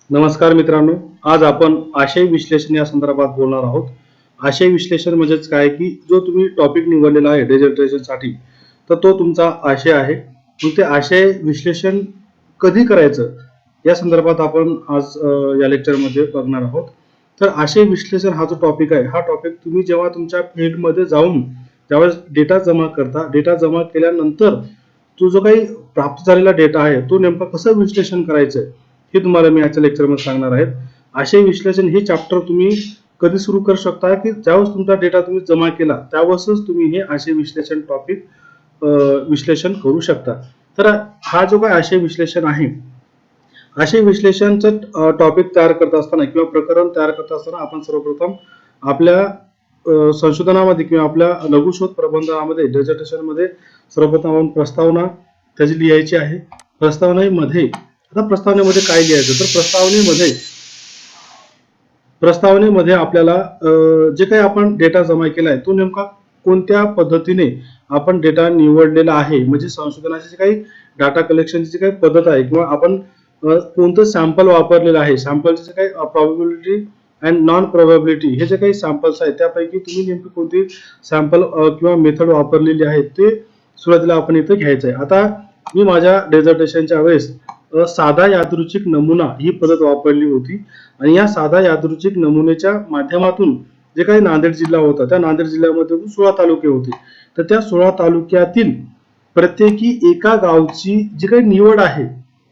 नमस्कार मित्रांनो, आज आपण आशय विश्लेषण या संदर्भात बोलणार आहोत. आशय विश्लेषण म्हणजेच काय की जो तुम्ही टॉपिक निवडलेला आहे डेझर्टेशनसाठी, तर तो तुमचा आशय आहे. मग ते आशय विश्लेषण कधी करायचं या संदर्भात आपण आज या लेक्चरमध्ये बघणार आहोत. तर आशय विश्लेषण हा जो टॉपिक आहे, हा टॉपिक तुम्ही जेव्हा तुमच्या फील्डमध्ये जाऊन ज्यावेळेस डेटा जमा करता, डेटा जमा केल्यानंतर तो जो काही प्राप्त झालेला डेटा आहे तो नेमका कसं विश्लेषण करायचं हे तुम्हाला मी आजच्या लेक्चरमध्ये सांगणार आहे. आशय विश्लेषण हे चॅप्टर तुम्ही कधी सुरू करू शकता की ज्यावेळेस तुमचा डेटा तुम्ही जमा केला त्यावेळेसच तुम्ही हे आशय विश्लेषण टॉपिक विश्लेषण करू शकता. तर हा जो काही आशय विश्लेषण आहे, आशय विश्लेषणचं टॉपिक तयार करत असताना किंवा प्रकरण तयार करत असताना आपण सर्वप्रथम आपल्या संशोधनामध्ये किंवा आपल्या लघुशोध प्रबंधामध्ये डेझर्टेशनमध्ये सर्वप्रथम आपण प्रस्तावना त्याची लिहायची आहे. प्रस्तावनेमध्ये काय लिहायचं, तर प्रस्तावनेमध्ये आपल्याला जे काही आपण डेटा जमा केलाय तो नेमका कोणत्या पद्धतीने आपण डेटा निवडलेला आहे, म्हणजे संशोधनाची जी काही डाटा कलेक्शनची जी काही पद्धत आहे किंवा आपण कोणतं सॅम्पल वापरलेलं आहे, सॅम्पलचे जे काही प्रोबॅबिलिटी अँड नॉन प्रोबॅबिलिटी हे जे काही सॅम्पल्स आहेत त्यापैकी तुम्ही नेमकी कोणती सॅम्पल किंवा मेथड वापरलेली आहे ते सुरुवातीला आपण इथं घ्यायचं आहे. आता मी माझ्या डेझर्टेशनच्या वेळेस साधा यादृच्छिक नमुना ही पद्धत वापरली होती आणि या साधा यादृच्छिक नमुनेच्या माध्यमातून जे काही नांदेड जिल्हा होता, त्या नांदेड जिल्ह्यामध्ये 16 तालुके होते. तर त्या 16 तालुक्यातील प्रत्येकी एका गावची जी काही निवड आहे,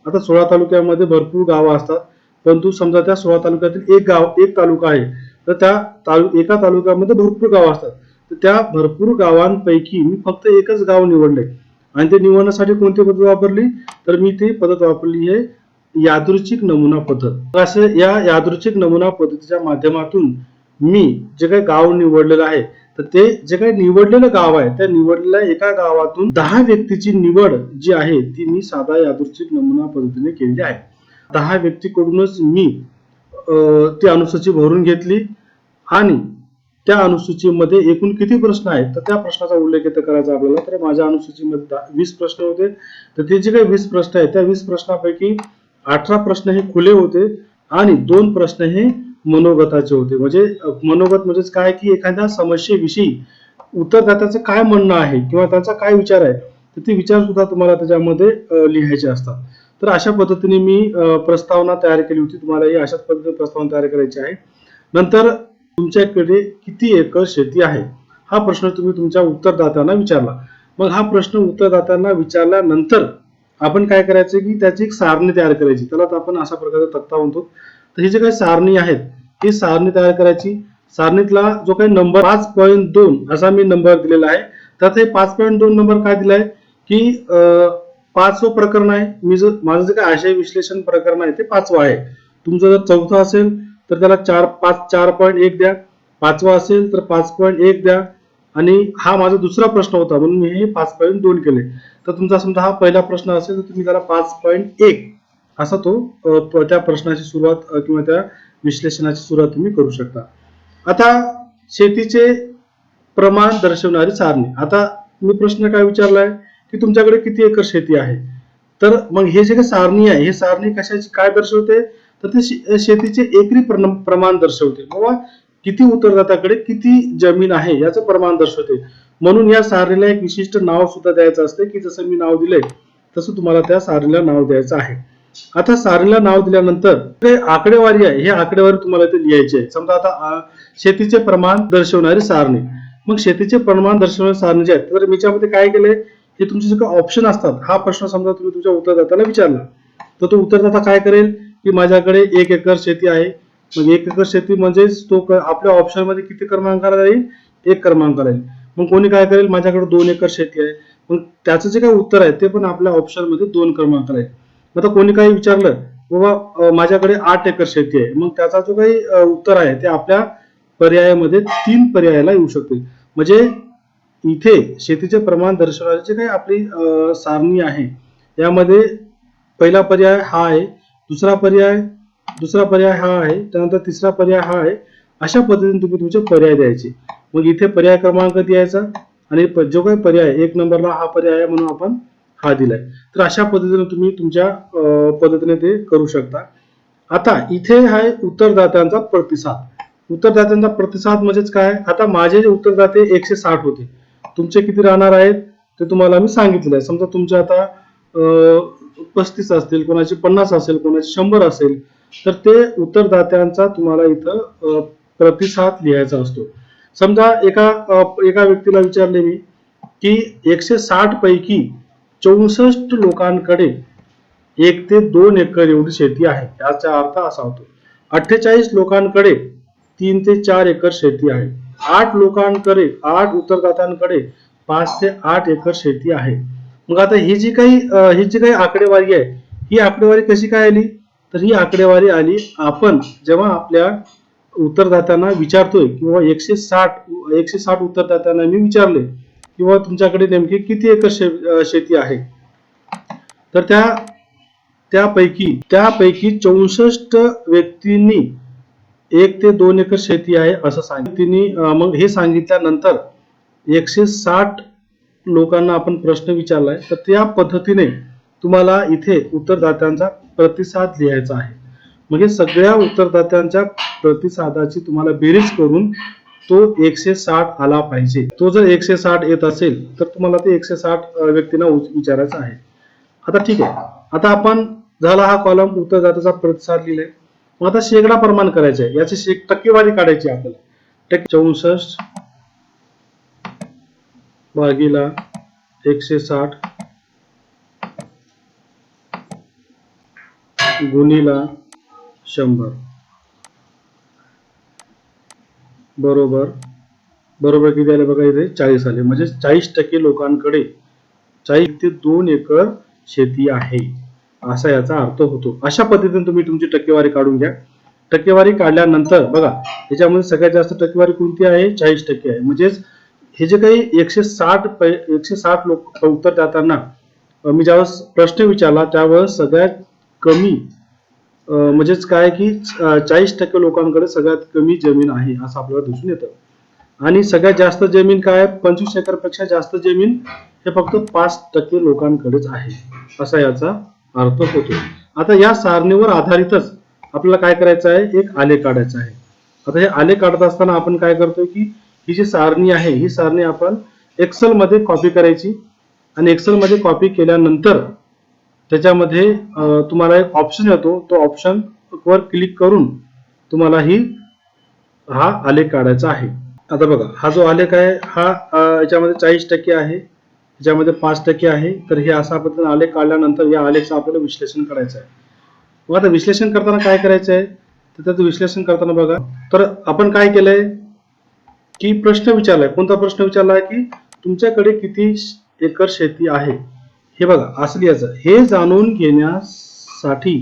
आता 16 तालुक्यामध्ये भरपूर गावं असतात, परंतु समजा त्या 16 तालुक्यातील एक तालुका आहे, तर त्या एका तालुक्यामध्ये भरपूर गावं असतात. तर त्या भरपूर गावांपैकी मी फक्त एकच गाव निवडले आणि ते निवडण्यासाठी कोणती पद्धत वापरली, तर मी ती पद्धत वापरली आहे यादृच्छिक नमुना पद्धत. असं या यादृच्छिक नमुना पद्धतीच्या माध्यमातून मी जे काही गाव निवडलेलं आहे, तर ते जे काही निवडलेलं गाव आहे त्या निवडलेल्या एका गावातून 10 व्यक्तीची निवड जी आहे ती मी साधा यादृच्छिक नमुना पद्धतीने केलेली आहे. 10 व्यक्तीकडूनच मी ती अनुसूची भरून घेतली आणि त्या अनुसूचीमध्ये एकूण किती प्रश्न आहेत तर त्या प्रश्नाचा उल्लेख इथं करायचा आपल्याला. तर माझ्या अनुसूचीमध्ये 20 प्रश्न होते, तर ते जे काही 20 प्रश्न आहेत त्या 20 प्रश्नापैकी 18 प्रश्न हे खुले होते आणि 2 प्रश्न हे मनोगताचे होते. म्हणजे मनोगत म्हणजेच काय की एखाद्या समस्येविषयी उत्तरदात्याचं काय म्हणणं आहे किंवा त्याचा काय विचार आहे, तर ते विचार सुद्धा तुम्हाला त्याच्यामध्ये लिहायचे असतात. तर अशा पद्धतीने मी प्रस्तावना तयार केली होती. तुम्हालाही अशाच पद्धतीने प्रस्तावना तयार करायची आहे. नंतर तुमच्याकडे किती एकर शेती आहे हा प्रश्न तुम्ही तुमच्या उत्तरदात्यांना विचारला. मग हा प्रश्न उत्तरदात्यांना विचारल्यानंतर आपण काय करायचं की त्याची एक सारणी तयार करायची, त्याला आपण अशा प्रकारचा तक्ता म्हणतो. तर ही जी काही सारणी आहेत ही सारणी तयार करायची. सारणीतला जो काही नंबर 5.2 असा मी नंबर दिलेला आहे, त्यात हे 5.2 नंबर काय दिलाय की 5वं प्रकरण आहे. माझं जे काही आशय विश्लेषण प्रकरण आहे ते 5वं आहे. तुमचं जर 4थं असेल तर त्याला 4.1 द्या, 5वं असेल तर 5.1 द्या आणि हा माझा दुसरा प्रश्न होता म्हणून मी हे 5.2 केले. तर तुमचा समजा हा पहिला प्रश्न असेल तर तुम्ही त्याला 5.1 असा तो त्या प्रश्नाची सुरुवात किंवा त्या विश्लेषणाची सुरुवात तुम्ही करू शकता. आता शेतीचे प्रमाण दर्शवणारी सारणी. आता मी प्रश्न काय विचारलाय की तुमच्याकडे किती एकर शेती आहे, तर मग हे जे काही सारणी आहे हे सारणी कशाची काय दर्शवते, तर ते शेतीचे एकरी प्रमाण दर्शवते. बाबा किती उत्तरदात्याकडे किती जमीन आहे याचं प्रमाण दर्शवते. म्हणून या सारणीला एक विशिष्ट नाव सुद्धा द्यायचं असते की जसं मी नाव दिलंय तसं तुम्हाला त्या सारणीला नाव द्यायचं आहे. आता सारणीला नाव दिल्यानंतर जे आकडेवारी आहे हे आकडेवारी तुम्हाला ते लिहायची आहे. समजा आता शेतीचे प्रमाण दर्शवणारी सारणी. मग शेतीचे प्रमाण दर्शवणारी सारणी जे आहे तर मी त्यामध्ये काय केलंय, हे तुमचे जे काही ऑप्शन असतात, हा प्रश्न समजा तुम्ही तुमच्या उत्तरदात्याला विचारला तर तो उत्तरदाता काय करेल की माझ्याकडे 1 एकर शेती आहे. मग 1 एकर शेती म्हणजेच तो आपल्या ऑप्शन मध्ये किती क्रमांकाला राहील, 1 क्रमांकाला राहील. मग कोणी काय करेल माझ्याकडे 2 एकर शेती आहे, मग त्याचं जे काही उत्तर आहे ते पण आपल्या ऑप्शन मध्ये 2 क्रमांकाला आहे. आता कोणी काही विचारलं बाबा माझ्याकडे 8 एकर शेती आहे, मग त्याचा जो काही उत्तर आहे ते आपल्या पर्यायामध्ये 3 पर्यायाला येऊ शकते. म्हणजे इथे शेतीचे प्रमाण दर्शवणारी जे काही आपली सारणी आहे यामध्ये पहिला पर्याय हा आहे, दुसरा पर्याय हा आहे, त्यानंतर तिसरा पर्याय हा आहे. अशा पद्धतीने तुम्ही तुमचे पर्याय द्यायचे. मग इथे पर्याय क्रमांक द्यायचा आणि जो काही पर्याय 1 नंबरला हा पर्याय आहे म्हणून आपण हा दिलाय. तर अशा पद्धतीने तुम्ही तुमच्या पद्धतीने ते करू शकता. आता इथे आहे उत्तरदात्यांचा प्रतिसाद। उत्तरदात्यांचा प्रतिसाद म्हणजेच काय, आता माझे जे उत्तरदाते 160 होते, तुमचे किती राहणार आहेत ते तुम्हाला मी सांगितलेलं आहे। समजा तुमचे आता 35 असतील, कोणाचे 50 असेल, कोणाचे 100 असेल, तर ते उत्तरदात्यांचा तुम्हाला इथं प्रतिसाद लिहायचा असतो। समजा एका व्यक्तीला विचारले मी की 160 पैकी 64 लोकांकडे 1 ते 2 एकर एवढी शेती आहे, याचा अर्थ असा होतो। 48 लोकांकडे 3 ते 4 एकर शेती आहे। 8 उत्तरदात्यांकडे 5 ते 8 एकर शेती आहे। मग आता ही जी काही आकडेवारी आहे, ही आकडेवारी कशी काय आली, तर ही आकडेवारी आली आपण जेव्हा आपल्या उत्तरदात्यांना विचारतोय किंवा 160 उत्तरदात्यांना मी विचारले किंवा तुमच्याकडे नेमकी किती एकर शेती आहे, तर त्यापैकी 64 व्यक्तींनी 1 ते 2 एकर शेती आहे असं सांगितलं। मग हे सांगितल्यानंतर 160 लोकांना आपण प्रश्न विचारलाय, तर त्या पद्धतीने तुम्हाला इथे उत्तरदात्यांचा प्रतिसाद लिहायचा आहे। म्हणजे सगळ्या उत्तरदात्यांच्या प्रतिसादाची तुम्हाला बेरीज करून तो 160 आला पाहिजे। तो जर 160 येत असेल तर तुम्हाला ते 160 व्यक्तींना विचारायचं आहे। आता ठीक आहे, आता आपण झाला हा कॉलम उत्तरदात्याचा प्रतिसाद लिहिलाय। मग आता शेकडा प्रमाण करायचं आहे, याची टक्केवारी काढायची आपल्याला। 64 भागीला 160 गुणिला 100 बरोबर किती आले बघा, इथे 40 आले। म्हणजे 40% लोकांकडे 40 ते 2 एकर शेती आहे, असा याचा अर्थ होतो। अशा पद्धतीने तुम्ही तुमची टक्केवारी काढून घ्या। टक्केवारी काढल्यानंतर बघा, याच्यामध्ये सगळ्यात जास्त टक्केवारी कोणती आहे, 40% आहे। म्हणजेच हे जे काही 160 लोक उत्तरदात्यांना मी ज्यावेळेस प्रश्न विचारला त्यावेळेस सगळ्यात कमी म्हणजेच काय की 40% लोकांकडे सगळ्यात कमी जमीन आहे असं आपल्याला दिसून येतं। आणि सगळ्यात जास्त जमीन काय, 25 एकर पेक्षा जास्त जमीन हे फक्त 5% लोकांकडेच आहे, असा याचा अर्थ होतो। आता या सारणीवर आधारितच आपल्याला काय करायचं आहे, एक आलेख काढायचा आहे। आता हे आलेख काढत असताना आपण काय करतोय की ही जी सारणी आहे, ही सारणी आपण एक्सेल मध्ये कॉपी करायची आणि एक्सेल मध्ये कॉपी केल्यानंतर त्याच्यामध्ये तुम्हाला एक ऑप्शन येतो, तो ऑप्शन वर क्लिक करून तुम्हाला हा आलेख काढायचा आहे। आता बघा, हा जो आलेख आहे हा याच्यामध्ये 40% आहे, याच्यामध्ये 5% आहे। तर हे असा पद्धतीने आलेख काढल्यानंतर या आलेखचं आपल्याला विश्लेषण करायचं आहे। मग आता विश्लेषण करताना काय करायचं आहे, तर त्याचं विश्लेषण करताना बघा, तर आपण काय केलंय की प्रश्न विचारलाय। कोणता प्रश्न विचारलाय की तुमच्याकडे किती एकर शेती आहे, हे बघा असं लिहायचं। हे जाणून घेण्यासाठी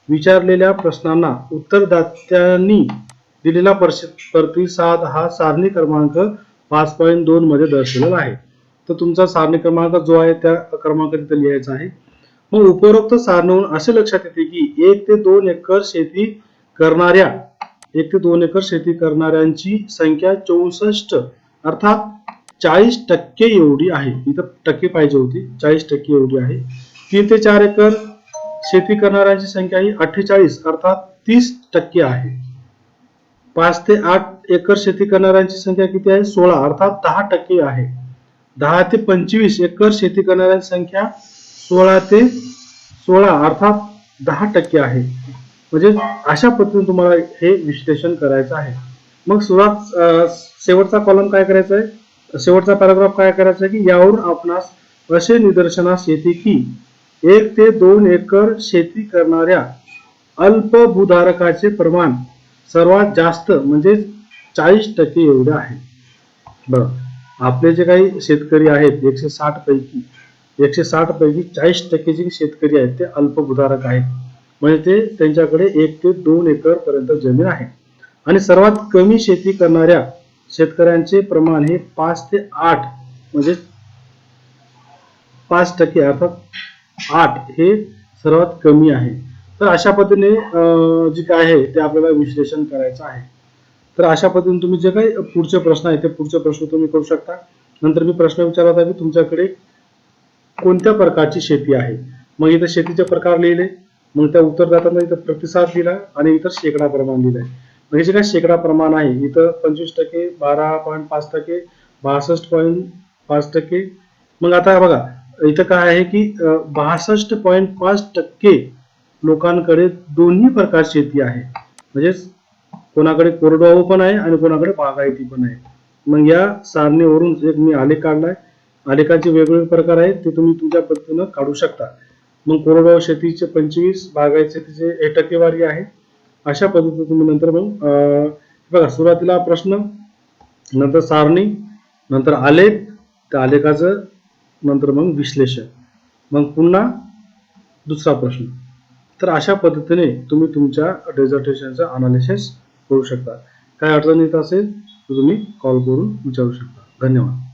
विचारलेल्या प्रश्नांना उत्तरदात्यांनी दिलेला प्रतिसाद हा सारणी क्रमांक 5.2 मध्ये दर्शवलेला आहे। तर तुमचा सारणी क्रमांक जो आहे त्या क्रमांकात तिथे लिहायचा आहे। मग उपरोक्त सारणीवरून असे लक्षात येते की 1 ते 2 एकर शेती करणाऱ्या 1 ते 2 एकर शेती करणाऱ्यांची संख्या 64 अर्थात 40% एवढी आहे। इथं टक्के पाहिजे होती, 40% एवढी आहे। 3 ते 4 एकर शेती करणाऱ्यांची संख्या ही 48 अर्थात 30% आहे। 5 ते 8 एकर शेती करणाऱ्यांची संख्या किती आहे, 16 अर्थात 10% आहे। 10 ते 25 एकर शेती करणाऱ्यांची संख्या 16 ते 16 अर्थात 10% आहे। म्हणजे अशा पद्धतीने तुम्हाला हे विश्लेषण करायचं आहे। मग शेवटचा कॉलम काय करायचा आहे, शेवटचा पॅराग्राफ काय करायचा आहे की यावरून आपणास असे निदर्शनास येते की 1 ते 2 एकर शेती करणाऱ्या अल्पभूधारकाचे प्रमाण सर्वात जास्त म्हणजे 40% एवढे आहे। बरं, आपले जे काही शेतकरी आहेत 160 पैकी 40% जे शेतकरी आहेत ते अल्पभूधारक आहेत, म्हणजे ते त्यांच्याकडे 1 ते 2 एकर पर्यंत जमीन आहे। आणि सर्वात कमी शेती करणाऱ्या शेतकऱ्यांचे प्रमाण हे 5 ते 8 म्हणजे 5% अर्थात 8 हे सर्वात कमी आहे। तर अशा पद्धतीने जे काय आहे ते आपल्याला विश्लेषण करायचं आहे। तर अशा पद्धतीने तुम्ही जे काही पुढचे प्रश्न आहेत ते पुढचे प्रश्न तुम्ही करू शकता। नंतर मी प्रश्न विचारला की तुमच्याकडे कोणत्या प्रकारची शेती आहे, मग इथे शेतीचे प्रकार लिहिले, मग त्या उत्तरदात्यांना इथं प्रतिसाद दिला आणि इतर शेकडा प्रमाण दिलंय. म्हणजे जे काय शेकडा प्रमाण आहे इथं 25%, 12.5%, 62.5%. मग आता बघा इथं काय आहे की 62.5% लोकांकडे दोन्ही प्रकारची शेती आहे. म्हणजे कोणाकडे कोरडवाहू पण आहे आणि कोणाकडे बागायती पण आहे. मग या सारणीवरून एक मी आलेख काढलाय. आलेखाचे वेगवेगळे प्रकार आहेत ते तुम्ही तुमच्या पद्धतीनं काढू शकता. मग कोरडवाहू शेतीचे 25, बागायती शेतीचे हे टक्केवारी आहे. अशा पद्धतीने तुम्ही नंतर मग बघा सुरुवातीला प्रश्न, नंतर सारणी, नंतर आलेख, त्या आलेखाचं नंतर मग विश्लेषण, मग पुन्हा दुसरा प्रश्न. तर अशा पद्धतीने तुम्ही तुमच्या डेझर्टेशनचं अनालिसिस करू शकता. काय अडचण येत असेल तर तुम्ही कॉल करून विचारू शकता. धन्यवाद.